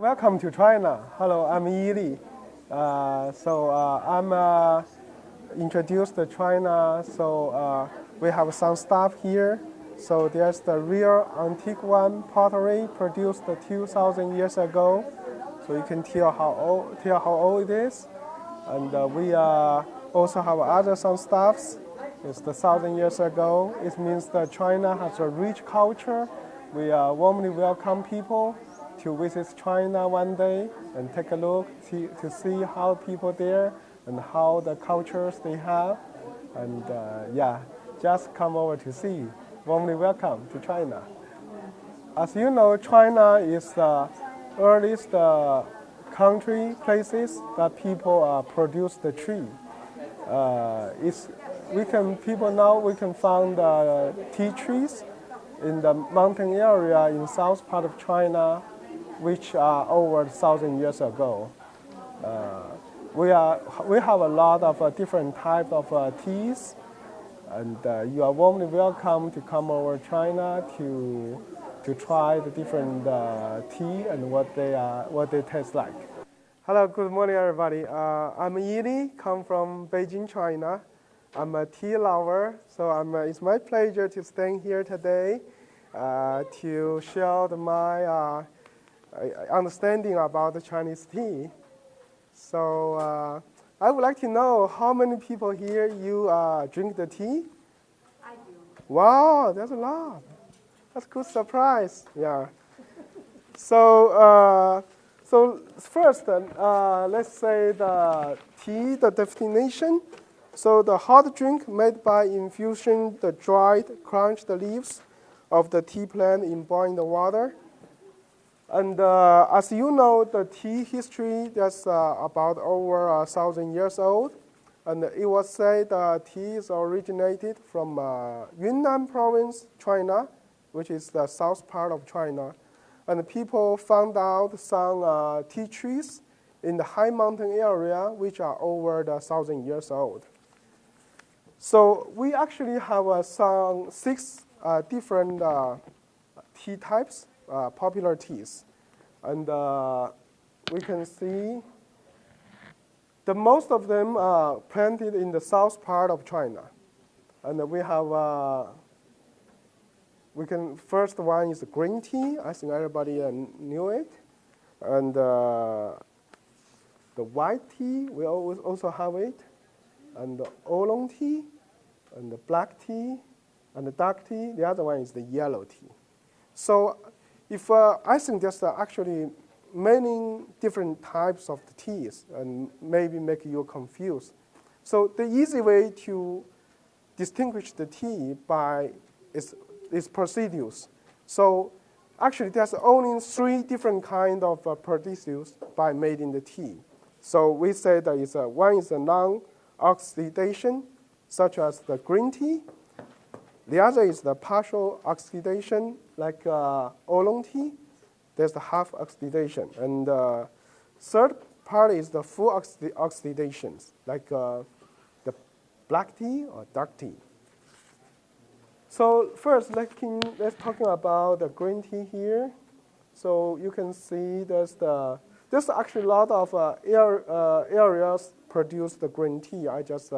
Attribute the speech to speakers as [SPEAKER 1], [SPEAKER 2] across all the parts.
[SPEAKER 1] Welcome to China. Hello, I'm Yili. I'm introduced to China. We have some stuff here. So there's the real antique one pottery produced 2,000 years ago. So you can tell how old it is. And we also have other some stuffs. It's 1,000 years ago. It means that China has a rich culture. We warmly welcome people to visit China one day and take a look to see how people there and how the cultures they have. And just come over to see. Warmly welcome to China. As you know, China is the earliest places that people produce the tree. We can find tea trees in the mountain area in south part of China, which are over 1,000 years ago. We have a lot of different types of teas, and you are warmly welcome to come over China to try the different tea and what they taste like. Hello, good morning, everybody. I'm Yili, come from Beijing, China. I'm a tea lover, so it's my pleasure to stand here today to share my understanding about the Chinese tea. So I would like to know how many people here you drink the tea?
[SPEAKER 2] I do.
[SPEAKER 1] Wow, that's a lot. That's a good surprise. Yeah. So first, let's say the tea, the definition. So the hot drink made by infusing the dried, crunched leaves of the tea plant in boiling water. And as you know, the tea history is about over 1,000 years old. And it was said tea is originated from Yunnan province, China, which is the south part of China. And people found out some tea trees in the high mountain area, which are over 1,000 years old. So we actually have some 6 different tea types, popular teas. And we can see the most of them are planted in the south part of China. And we have, first one is green tea. I think everybody knew it. And the white tea, we always also have it. And the oolong tea, and the black tea, and the dark tea. The other one is the yellow tea. So if I think there's actually many different types of the teas and maybe make you confused. So the easy way to distinguish the tea by its procedures. So actually there's only 3 different kinds of procedures by made in the tea. So we say that one is a non-oxidation, such as the green tea. The other is the partial oxidation, like oolong tea. There's the half oxidation. And the third part is the full oxidations, like the black tea or dark tea. So first, let's talking about the green tea here. So you can see there's actually a lot of areas produce the green tea. I just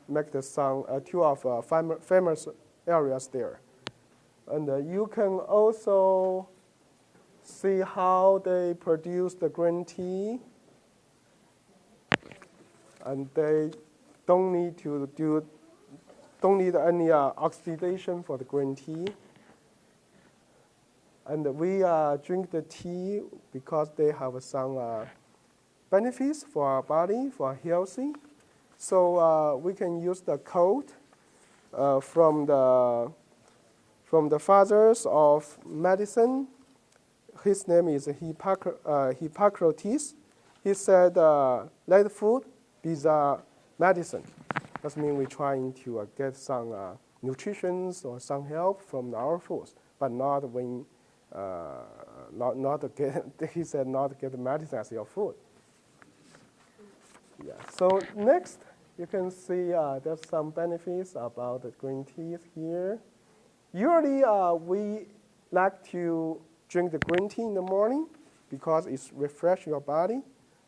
[SPEAKER 1] make some 2 of famous areas there. And you can also see how they produce the green tea. And they don't need any oxidation for the green tea. And we drink the tea because they have some benefits for our body, for healthy. So we can use the quote from the fathers of medicine. His name is Hippocrates. He said, let food be the medicine. That means we're trying to get some nutrition or some help from our foods, but not when, he said not get medicine as your food. Yeah. So next, you can see there's some benefits about the green teas here. Usually, we like to drink the green tea in the morning because it refreshes your body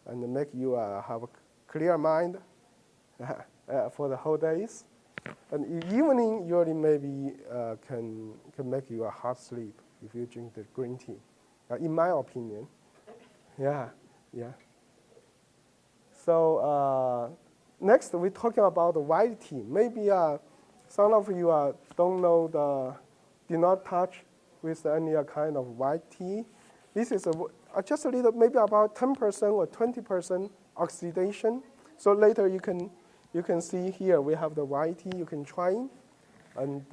[SPEAKER 1] and make you have a clear mind for the whole days. And in the evening, usually maybe can make you a hard sleep if you drink the green tea, in my opinion. Yeah. So next, we're talking about the white tea. Maybe some of you don't know do not touch with any kind of white tea. This is just a little, maybe about 10% or 20% oxidation. So later you can see here we have the white tea. You can try it, and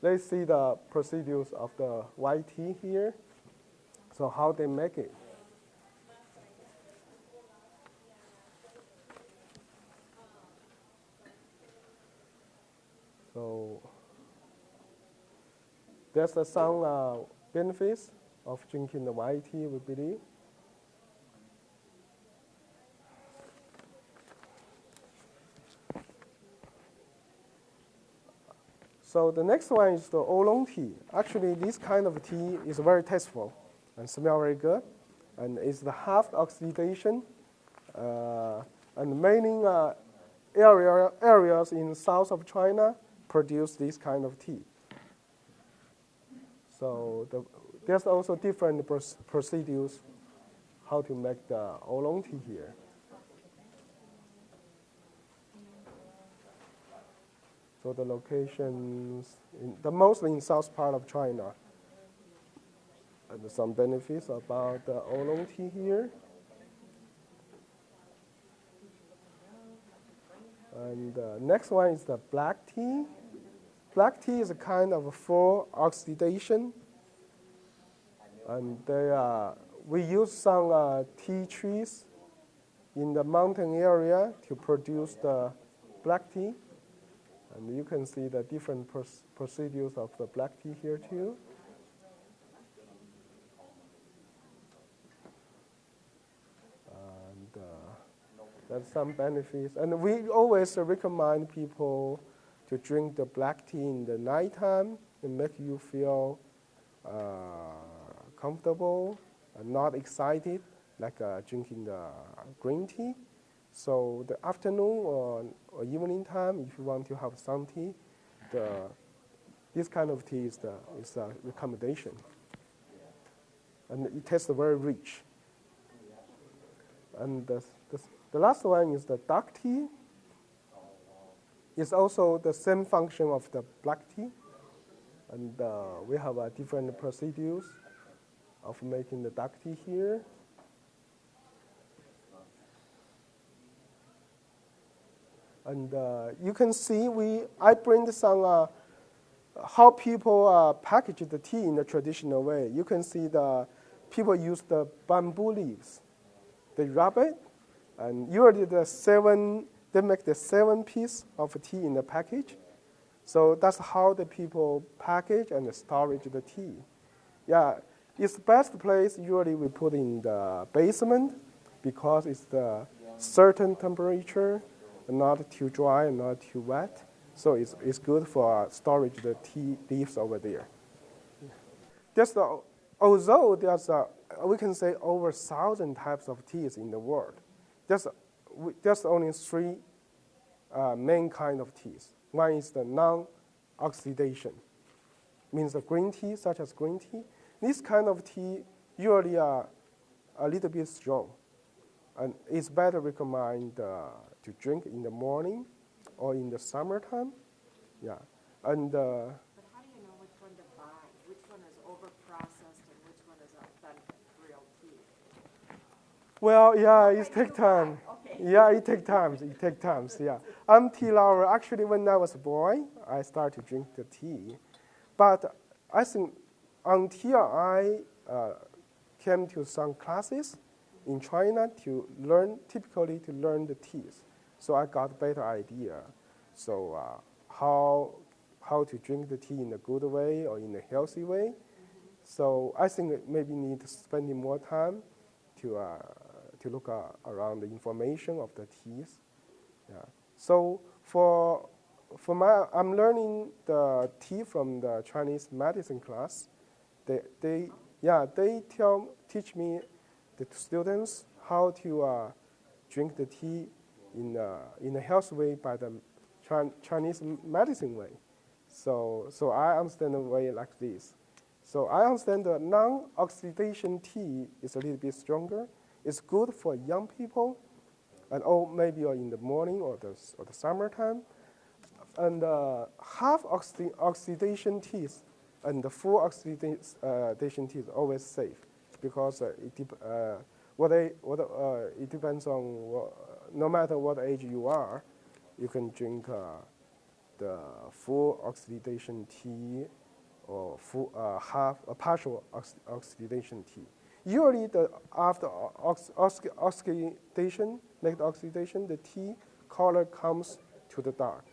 [SPEAKER 1] let's see the procedures of the white tea here. So how they make it. So there's some benefits of drinking the white tea, we believe. So the next one is the oolong tea. Actually, this kind of tea is very tasteful and smell very good, and it's the half oxidation. And many areas in south of China produce this kind of tea. So there's also different procedures how to make the oolong tea here. So the locations, mostly in south part of China. And some benefits about the oolong tea here. And next one is the black tea. Black tea is a kind of full oxidation. And we use some tea trees in the mountain area to produce the black tea. And you can see the different procedures of the black tea here too. And There's some benefits. And we always recommend people to drink the black tea in the nighttime and make you feel comfortable and not excited like drinking the green tea. So the afternoon or evening time, if you want to have some tea, this kind of tea is a recommendation. And it tastes very rich. And the last one is the dark tea. It's also the same function of the black tea. And we have different procedures of making the dark tea here. And you can see I bring some how people package the tea in the traditional way. You can see the people use the bamboo leaves. They wrap it, and usually they make the 7 piece of tea in the package. So that's how the people package and storage the tea. Yeah, it's the best place usually we put in the basement because it's the certain temperature, not too dry and not too wet. So it's good for storage the tea leaves over there. Although there's we can say over 1,000 types of teas in the world, there's only 3 main kind of teas. One is the non-oxidation, means the green tea, such as green tea. This kind of tea usually are a little bit strong, and it's better recommended to drink in the morning or in the summertime. Yeah, and.
[SPEAKER 2] But how do you know which one to buy? Which one is over-processed and which one is authentic, real tea?
[SPEAKER 1] Well, yeah, it takes time. Okay. Yeah, it takes time. It takes time. Yeah, I'm tea lover. Actually, when I was a boy, I started to drink the tea, but I think until I came to some classes in China typically to learn the teas, so I got a better idea. So how to drink the tea in a good way or in a healthy way. Mm-hmm. So I think maybe need to spend more time to look around the information of the teas. Yeah. So I'm learning the tea from the Chinese medicine class. They teach me the students how to drink the tea in a healthy way by the Chinese medicine way. So I understand the way like this. So I understand the non-oxidation tea is a little bit stronger. It's good for young people, and maybe in the morning or the summertime. And half oxidation teas and the full oxidation tea is always safe because it depends on no matter what age you are, you can drink the full oxidation tea or partial oxidation tea. Usually, after oxidation, the tea color comes to the dark.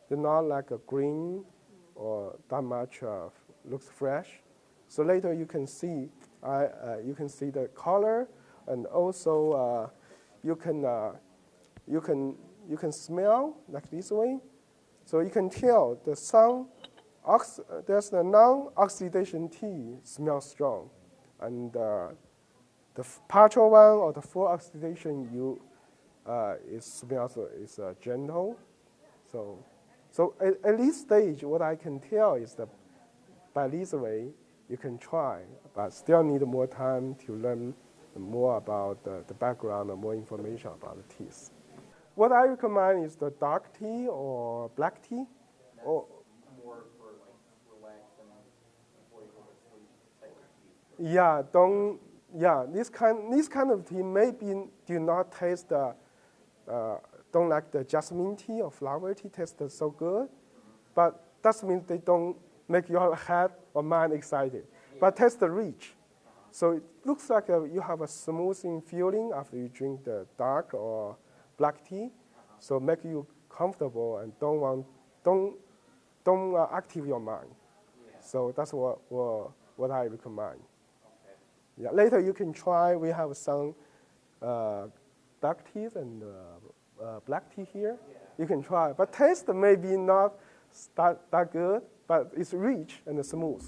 [SPEAKER 1] They're not like a green or that much looks fresh. So later you can see the color, and also you can smell like this way. So you can tell there's the non-oxidation tea smells strong, and the partial one or the full oxidation it smells is gentle. So at this stage, what I can tell is that by this way you can try, but still need more time to learn more about the background and more information about the teas. What I recommend is the dark tea or black tea. Or
[SPEAKER 3] more for like relaxed and before you go to sleep type of tea.
[SPEAKER 1] This kind of tea maybe do not taste don't like the jasmine tea or flower tea taste so good, but that means they don't make your head or mind excited, but taste rich. So it looks like you have a smoothing feeling after you drink the dark or black tea, so make you comfortable and don't active your mind. So that's what I recommend. Yeah, later you can try. We have some dark teas and black tea here. You can try, but taste maybe not that good, but it's rich and smooth.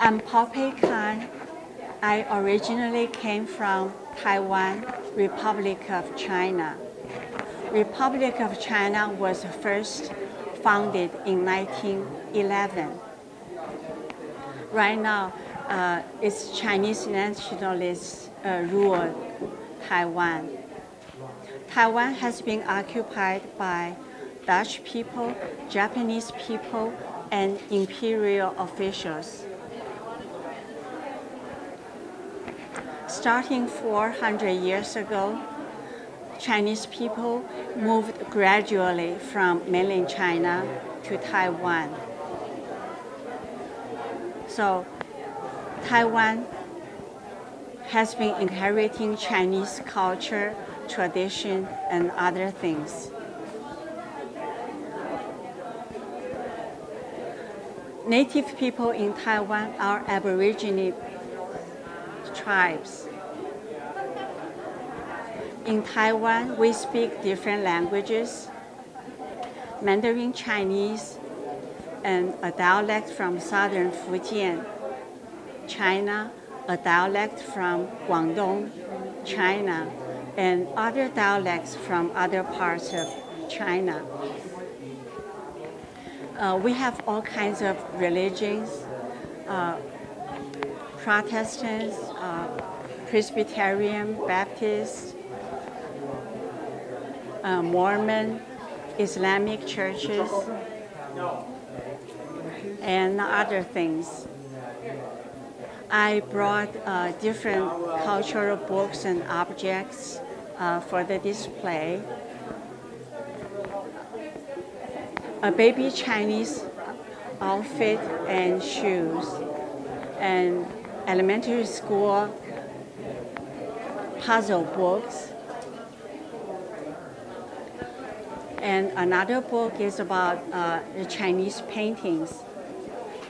[SPEAKER 4] I'm Poppy Khan. I originally came from Taiwan, Republic of China. Republic of China was first founded in 1911. Right now, it's Chinese nationalists rule Taiwan. Taiwan has been occupied by Dutch people, Japanese people, and imperial officials. Starting 400 years ago, Chinese people moved gradually from mainland China to Taiwan. So Taiwan has been inheriting Chinese culture, tradition, and other things. Native people in Taiwan are Aborigine tribes. In Taiwan, we speak different languages, Mandarin Chinese, and a dialect from southern Fujian, China, a dialect from Guangdong, China, and other dialects from other parts of China. We have all kinds of religions, Protestants, Presbyterian, Baptist, Mormon, Islamic churches, and other things. I brought different cultural books and objects for the display. A baby Chinese outfit and shoes, and elementary school puzzle books. And another book is about the Chinese paintings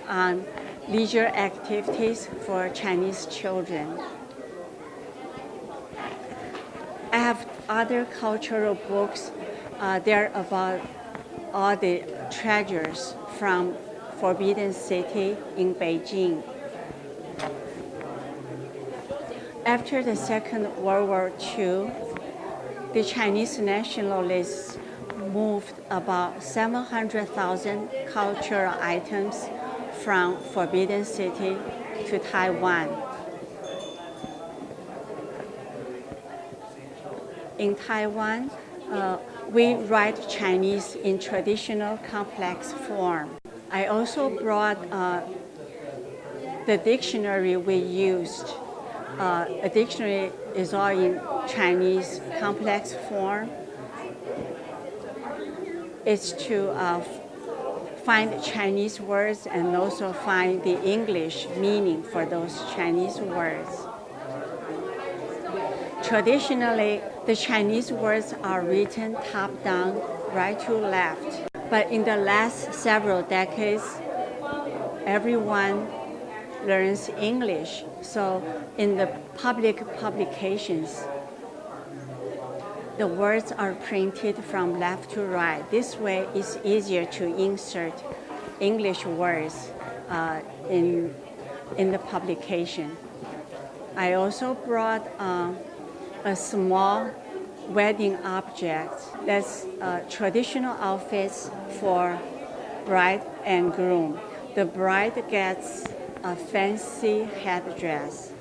[SPEAKER 4] on leisure activities for Chinese children. I have other cultural books. They're about all the treasures from Forbidden City in Beijing. After the Second World War II, the Chinese nationalists moved about 700,000 cultural items from Forbidden City to Taiwan. In Taiwan, we write Chinese in traditional complex form. I also brought the dictionary we used. A dictionary is all in Chinese complex form. It's to find Chinese words and also find the English meaning for those Chinese words. Traditionally, the Chinese words are written top down, right to left. But in the last several decades, everyone learns English. So in the public publications, the words are printed from left to right. This way, it's easier to insert English words in the publication. I also brought a small wedding object that's traditional outfits for bride and groom. The bride gets a fancy headdress.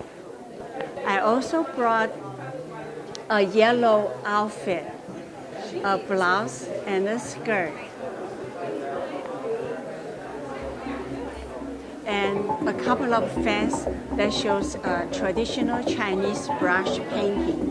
[SPEAKER 4] I also brought a yellow outfit, a blouse and a skirt, and a couple of fans that shows traditional Chinese brush painting.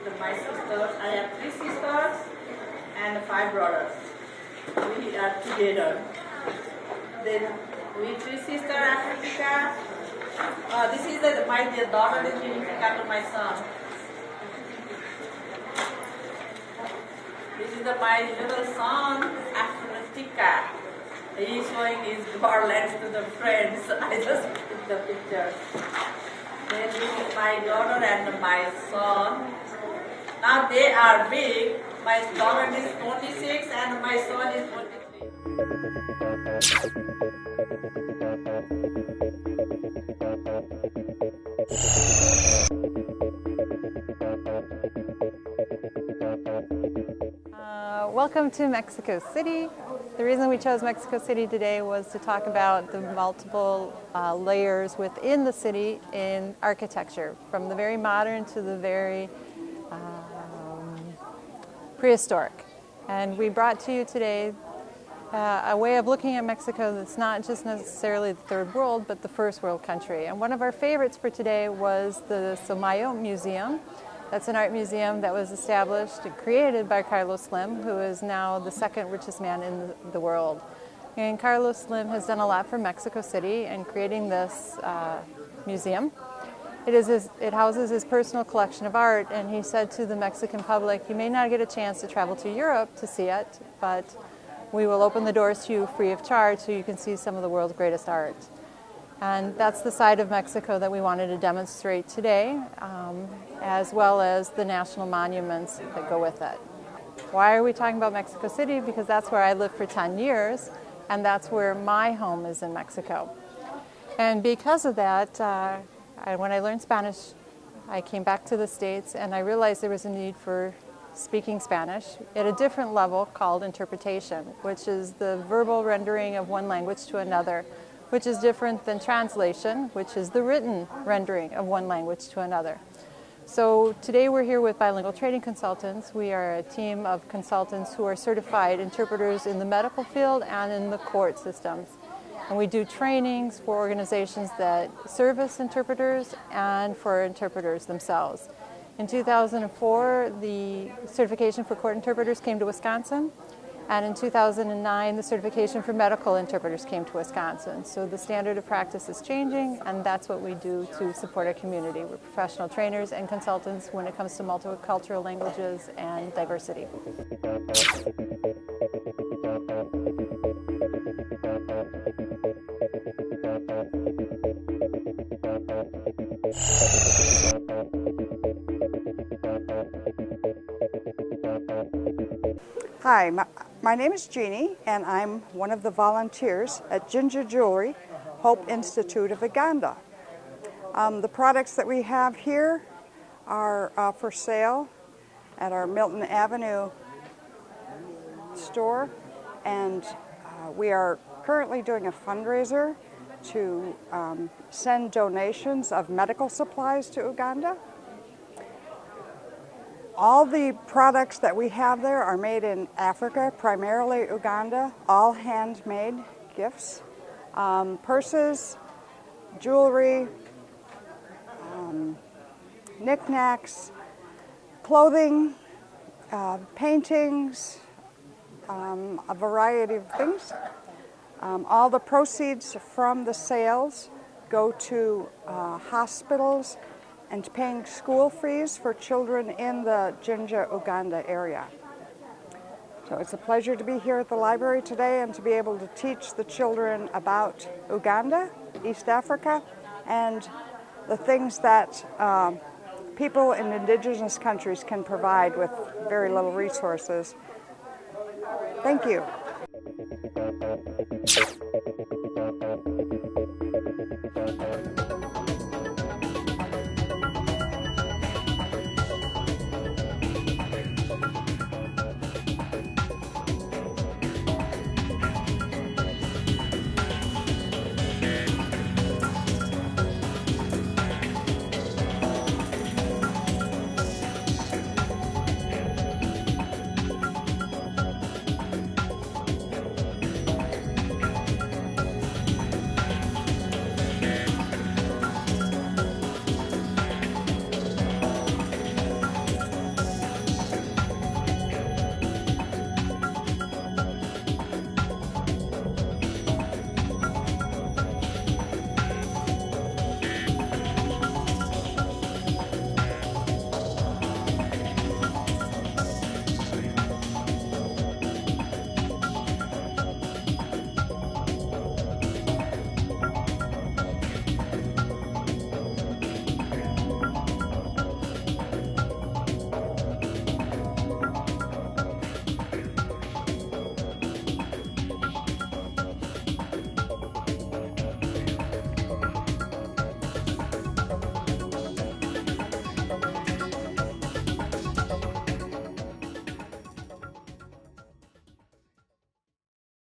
[SPEAKER 5] With my sisters. I have 3 sisters and 5 brothers. We are together. Then we 3 sisters Africa. This is my daughter is giving to my son. This is my little son Africa. He is showing his garlands to the friends. I just took the picture. Then this is my daughter and my son. Now they are big. My daughter is 26 and my son is 23.
[SPEAKER 6] Welcome to Mexico City. The reason we chose Mexico City today was to talk about the multiple layers within the city in architecture, from the very modern to the very prehistoric. And we brought to you today a way of looking at Mexico that's not just necessarily the third world, but the first world country. And one of our favorites for today was the Somayo Museum. That's an art museum that was established and created by Carlos Slim, who is now the second richest man in the world. And Carlos Slim has done a lot for Mexico City in creating this museum. It houses his personal collection of art, and he said to the Mexican public, you may not get a chance to travel to Europe to see it, but we will open the doors to you free of charge so you can see some of the world's greatest art. And that's the side of Mexico that we wanted to demonstrate today, as well as the national monuments that go with it. Why are we talking about Mexico City? Because that's where I lived for 10 years, and that's where my home is in Mexico. And because of that, when I learned Spanish, I came back to the States, and I realized there was a need for speaking Spanish at a different level called interpretation, which is the verbal rendering of one language to another, which is different than translation, which is the written rendering of one language to another. So today we're here with Bilingual Training Consultants. We are a team of consultants who are certified interpreters in the medical field and in the court systems. And we do trainings for organizations that service interpreters and for interpreters themselves. In 2004, the certification for court interpreters came to Wisconsin. And in 2009, the certification for medical interpreters came to Wisconsin. So the standard of practice is changing, and that's what we do to support our community. We're professional trainers and consultants when it comes to multicultural languages and diversity.
[SPEAKER 7] Hi, my name is Jeannie, and I'm one of the volunteers at Ginger Jewelry, Hope Institute of Uganda. The products that we have here are for sale at our Milton Avenue store, and we are currently doing a fundraiser to send donations of medical supplies to Uganda. All the products that we have there are made in Africa, primarily Uganda, all handmade gifts. Purses, jewelry, knickknacks, clothing, paintings, a variety of things. All the proceeds from the sales go to hospitals and paying school fees for children in the Jinja, Uganda area. So it's a pleasure to be here at the library today and to be able to teach the children about Uganda, East Africa, and the things that people in indigenous countries can provide with very little resources. Thank you.